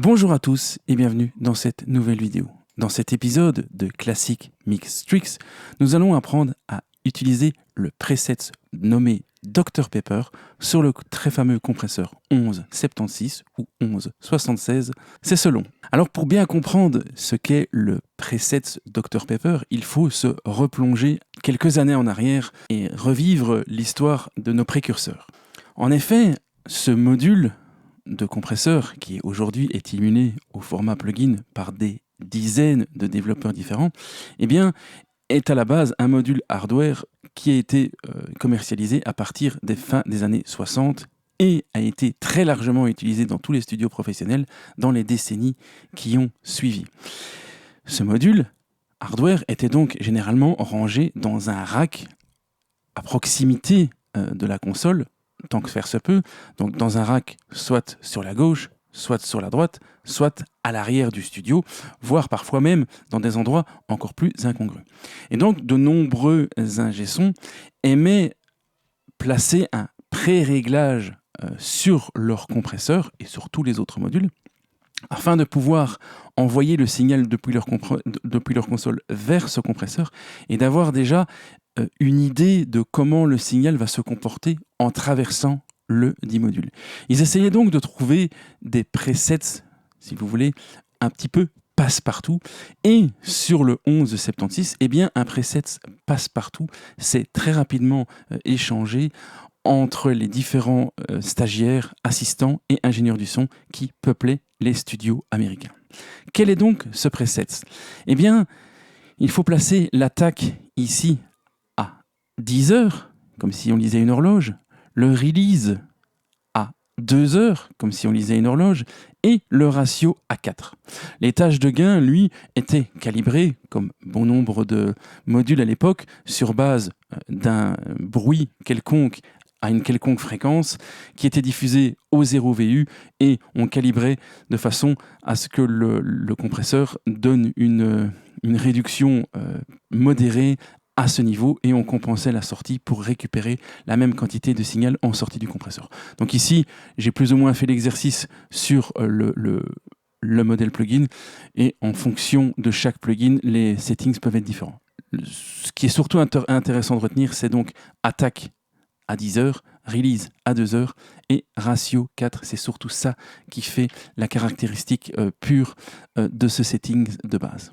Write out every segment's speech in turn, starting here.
Bonjour à tous et bienvenue dans cette nouvelle vidéo. Dans cet épisode de Classic Mix Tricks, nous allons apprendre à utiliser le preset nommé Dr Pepper sur le très fameux compresseur 1176 ou 1176, c'est selon. Alors pour bien comprendre ce qu'est le preset Dr Pepper, il faut se replonger quelques années en arrière et revivre l'histoire de nos précurseurs. En effet, ce module de compresseur qui aujourd'hui est illuminé au format plugin par des dizaines de développeurs différents, eh bien, est à la base un module hardware qui a été commercialisé à partir des fins des années 60 et a été très largement utilisé dans tous les studios professionnels dans les décennies qui ont suivi. Ce module hardware était donc généralement rangé dans un rack à proximité de la console, tant que faire se peut, donc dans un rack soit sur la gauche, soit sur la droite, soit à l'arrière du studio, voire parfois même dans des endroits encore plus incongrus. Et donc de nombreux ingé-sons aimaient placer un pré-réglage sur leur compresseur et sur tous les autres modules, afin de pouvoir envoyer le signal depuis leur console vers ce compresseur et d'avoir déjà une idée de comment le signal va se comporter en traversant le dit module. Ils essayaient donc de trouver des presets, si vous voulez, un petit peu passe-partout. Et sur le 1176, eh bien, un preset passe-partout s'est très rapidement échangé entre les différents stagiaires, assistants et ingénieurs du son qui peuplaient les studios américains. Quel est donc ce preset ? Eh bien, il faut placer l'attaque ici à 10 heures, comme si on lisait une horloge, le release à 2 heures, comme si on lisait une horloge, et le ratio à 4. Les tâches de gain, lui, étaient calibrées, comme bon nombre de modules à l'époque, sur base d'un bruit quelconque à une quelconque fréquence qui était diffusée au 0 VU et on calibrait de façon à ce que le compresseur donne une réduction modérée à ce niveau et on compensait la sortie pour récupérer la même quantité de signal en sortie du compresseur. Donc ici, j'ai plus ou moins fait l'exercice sur le modèle plugin et en fonction de chaque plugin, les settings peuvent être différents. Ce qui est surtout intéressant de retenir, c'est donc attaque à 10 heures, release à 2 heures et ratio 4. C'est surtout ça qui fait la caractéristique pure de ce setting de base.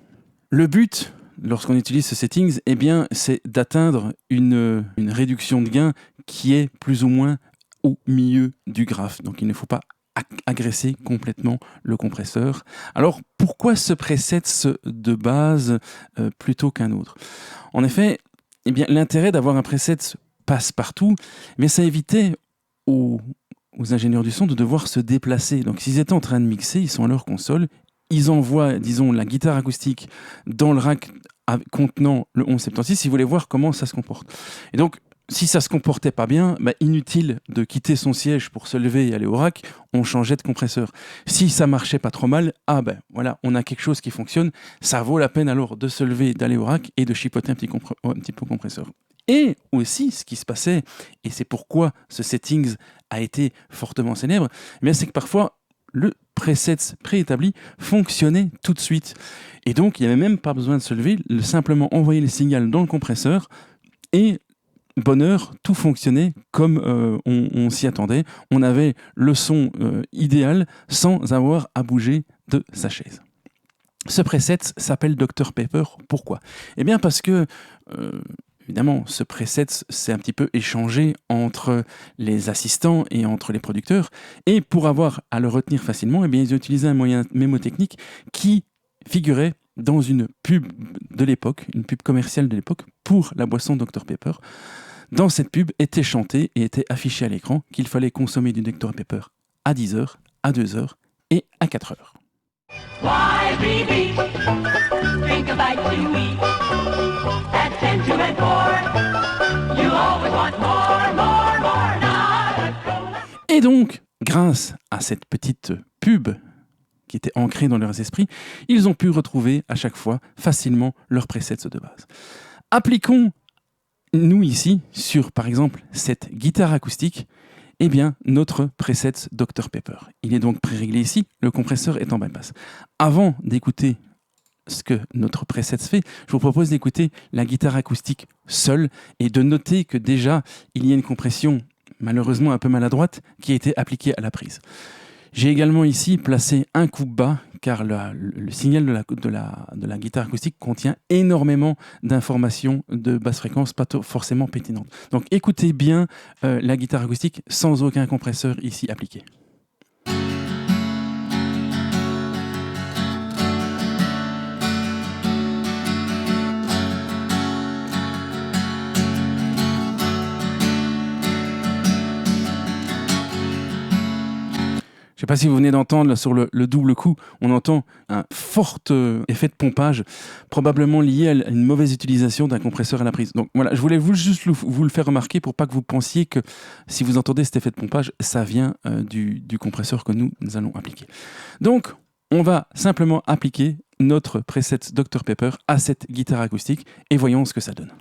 Le but, lorsqu'on utilise ce settings, eh bien, c'est d'atteindre une réduction de gain qui est plus ou moins au milieu du graphe. Donc il ne faut pas agresser complètement le compresseur. Alors pourquoi ce preset de base plutôt qu'un autre ? En effet, eh bien, l'intérêt d'avoir un preset passe-partout, mais ça évitait aux ingénieurs du son de devoir se déplacer. Donc s'ils étaient en train de mixer, ils sont à leur console, ils envoient, disons, la guitare acoustique dans le rack contenant le 1176, ils voulaient voir comment ça se comporte. Et donc, si ça se comportait pas bien, inutile de quitter son siège pour se lever et aller au rack, on changeait de compresseur. Si ça marchait pas trop mal, voilà, on a quelque chose qui fonctionne, ça vaut la peine alors de se lever, d'aller au rack et de chipoter un petit peu au compresseur. Et aussi, ce qui se passait, et c'est pourquoi ce settings a été fortement célèbre, c'est que parfois, le preset préétabli fonctionnait tout de suite. Et donc, il n'y avait même pas besoin de se lever, simplement envoyer le signal dans le compresseur et bonheur, tout fonctionnait comme on s'y attendait. On avait le son idéal sans avoir à bouger de sa chaise. Ce preset s'appelle Dr Pepper. Pourquoi ? Eh bien parce que évidemment, ce preset s'est un petit peu échangé entre les assistants et entre les producteurs. Et pour avoir à le retenir facilement, eh bien, ils ont utilisé un moyen mémotechnique qui figurait dans une pub de l'époque, une pub commerciale de l'époque pour la boisson Dr Pepper. Dans cette pub était chanté et était affiché à l'écran qu'il fallait consommer du Dr Pepper à 10 heures, à 2 heures et à 4 heures. Why, baby, think about you eat. At 10, 2, and 4, you always want more, more, more, not. Et donc, grâce à cette petite pub qui était ancrée dans leurs esprits, ils ont pu retrouver à chaque fois facilement leurs presets de base. Appliquons, nous ici, sur par exemple cette guitare acoustique, Eh bien, notre preset Dr Pepper. Il est donc pré-réglé ici, le compresseur est en bypass. Avant d'écouter ce que notre preset fait, je vous propose d'écouter la guitare acoustique seule et de noter que déjà, il y a une compression malheureusement un peu maladroite qui a été appliquée à la prise. J'ai également ici placé un coupe bas car le signal de la guitare acoustique contient énormément d'informations de basse fréquence, pas forcément pétinantes. Donc écoutez bien la guitare acoustique sans aucun compresseur ici appliqué. Je ne sais pas si vous venez d'entendre, là, sur le double coup, on entend un fort effet de pompage, probablement lié à une mauvaise utilisation d'un compresseur à la prise. Donc voilà, je voulais juste vous le faire remarquer pour pas que vous pensiez que si vous entendez cet effet de pompage, ça vient du compresseur que nous allons appliquer. Donc, on va simplement appliquer notre preset Dr Pepper à cette guitare acoustique et voyons ce que ça donne.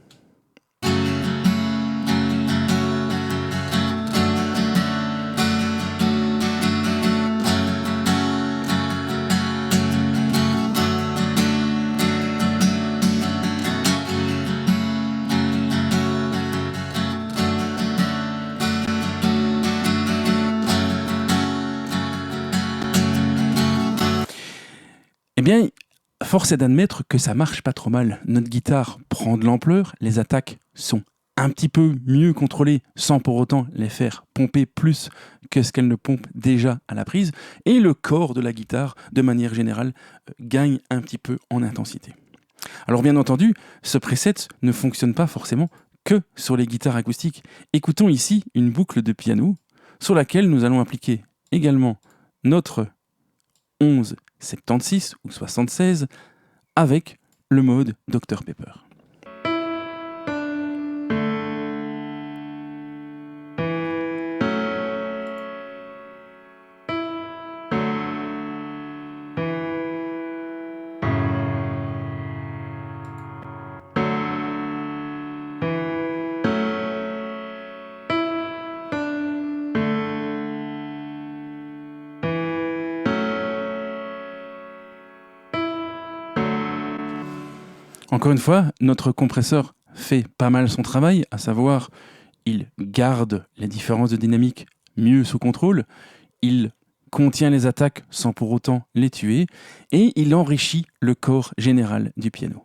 Eh bien, force est d'admettre que ça marche pas trop mal. Notre guitare prend de l'ampleur, les attaques sont un petit peu mieux contrôlées sans pour autant les faire pomper plus que ce qu'elles ne pompent déjà à la prise. Et le corps de la guitare, de manière générale, gagne un petit peu en intensité. Alors bien entendu, ce preset ne fonctionne pas forcément que sur les guitares acoustiques. Écoutons ici une boucle de piano sur laquelle nous allons appliquer également notre 11-76 ou 76 avec le mode Dr Pepper. Encore une fois, notre compresseur fait pas mal son travail, à savoir, il garde les différences de dynamique mieux sous contrôle, il contient les attaques sans pour autant les tuer, et il enrichit le corps général du piano.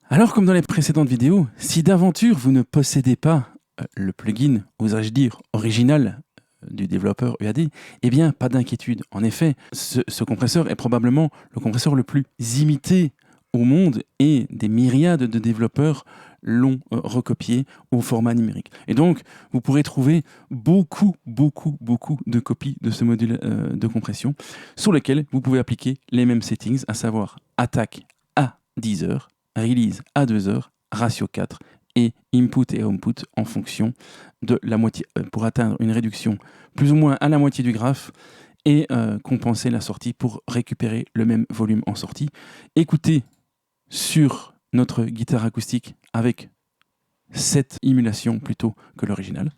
Alors, comme dans les précédentes vidéos, si d'aventure vous ne possédez pas le plugin, oserais-je dire, original du développeur UAD, eh bien, pas d'inquiétude. En effet, ce compresseur est probablement le compresseur le plus imité au monde et des myriades de développeurs l'ont recopié au format numérique. Et donc, vous pourrez trouver beaucoup de copies de ce module de compression sur lequel vous pouvez appliquer les mêmes settings, à savoir attaque à 10 heures, release à 2 heures, ratio 4 et input et output en fonction de la moitié, pour atteindre une réduction plus ou moins à la moitié du graphe et compenser la sortie pour récupérer le même volume en sortie. Écoutez sur notre guitare acoustique avec cette émulation plutôt que l'original.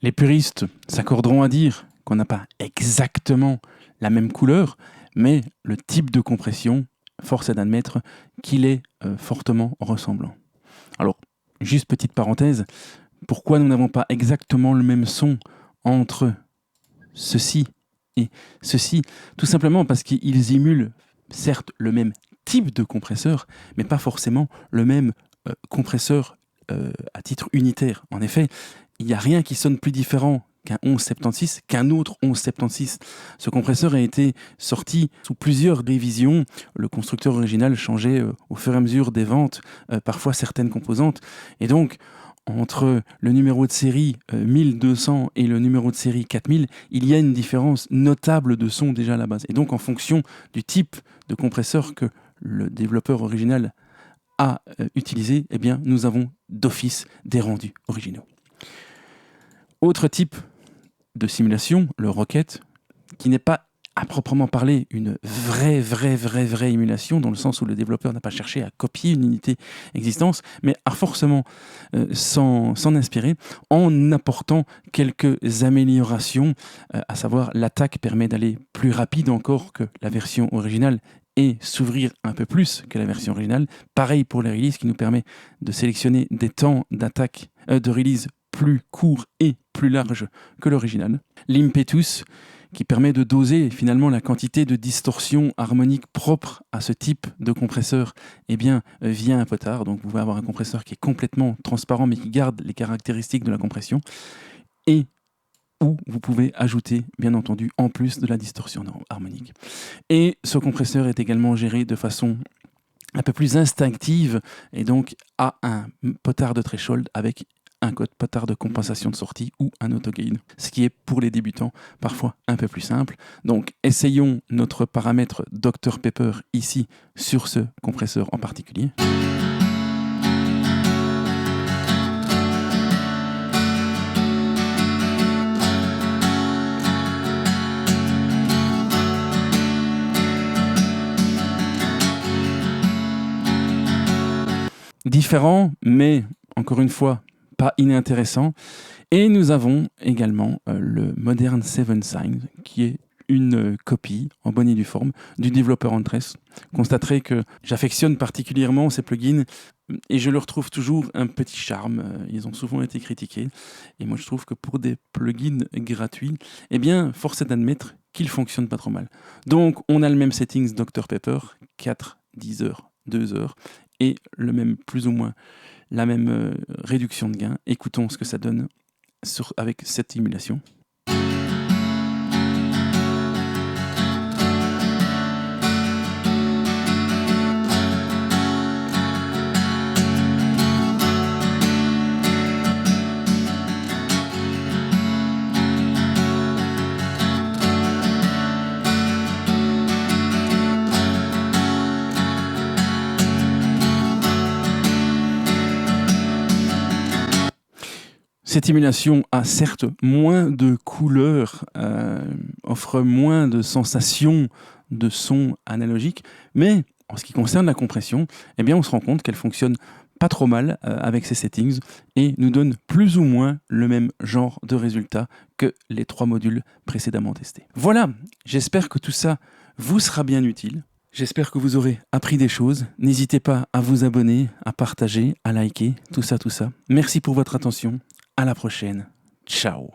Les puristes s'accorderont à dire qu'on n'a pas exactement la même couleur, mais le type de compression, force est d'admettre qu'il est fortement ressemblant. Alors, juste petite parenthèse, pourquoi nous n'avons pas exactement le même son entre ceci et ceci? Tout simplement parce qu'ils émulent certes le même type de compresseur, mais pas forcément le même compresseur à titre unitaire. En effet, il n'y a rien qui sonne plus différent qu'un 1176 qu'un autre 1176. Ce compresseur a été sorti sous plusieurs révisions. Le constructeur original changeait au fur et à mesure des ventes, parfois certaines composantes. Et donc, entre le numéro de série 1200 et le numéro de série 4000, il y a une différence notable de son déjà à la base. Et donc en fonction du type de compresseur que le développeur original a utilisé, eh bien, nous avons d'office des rendus originaux. Autre type de simulation, le Rocket, qui n'est pas à proprement parler une vraie émulation, dans le sens où le développeur n'a pas cherché à copier une unité existante, mais a forcément s'en inspirer en apportant quelques améliorations, à savoir l'attaque permet d'aller plus rapide encore que la version originale et s'ouvrir un peu plus que la version originale. Pareil pour les releases, qui nous permet de sélectionner des temps d'attaque, de release plus courts et plus larges que l'original. L'impetus, qui permet de doser finalement la quantité de distorsion harmonique propre à ce type de compresseur, eh bien, via un potard. Donc vous pouvez avoir un compresseur qui est complètement transparent mais qui garde les caractéristiques de la compression, et où vous pouvez ajouter, bien entendu, en plus de la distorsion harmonique. Et ce compresseur est également géré de façon un peu plus instinctive, et donc à un potard de threshold avec un code potard de compensation de sortie ou un autogain, ce qui est pour les débutants parfois un peu plus simple. Donc essayons notre paramètre Dr Pepper ici sur ce compresseur en particulier. Différent, mais encore une fois, pas inintéressant. Et nous avons également le Modern Seven Signs, qui est une copie en bonne et due forme du développeur Huntress. Vous constaterez que j'affectionne particulièrement ces plugins et je leur trouve toujours un petit charme. Ils ont souvent été critiqués. Et moi, je trouve que pour des plugins gratuits, eh bien, force est d'admettre qu'ils fonctionnent pas trop mal. Donc, on a le même settings Dr Pepper, 4, 10 heures, 2 heures, et le même, plus ou moins la même réduction de gain. Écoutons ce que ça donne avec cette simulation. Cette émulation a certes moins de couleurs, offre moins de sensations de son analogique, mais en ce qui concerne la compression, eh bien on se rend compte qu'elle fonctionne pas trop mal avec ses settings et nous donne plus ou moins le même genre de résultat que les 3 modules précédemment testés. Voilà, j'espère que tout ça vous sera bien utile. J'espère que vous aurez appris des choses. N'hésitez pas à vous abonner, à partager, à liker, tout ça. Merci pour votre attention. À la prochaine. Ciao.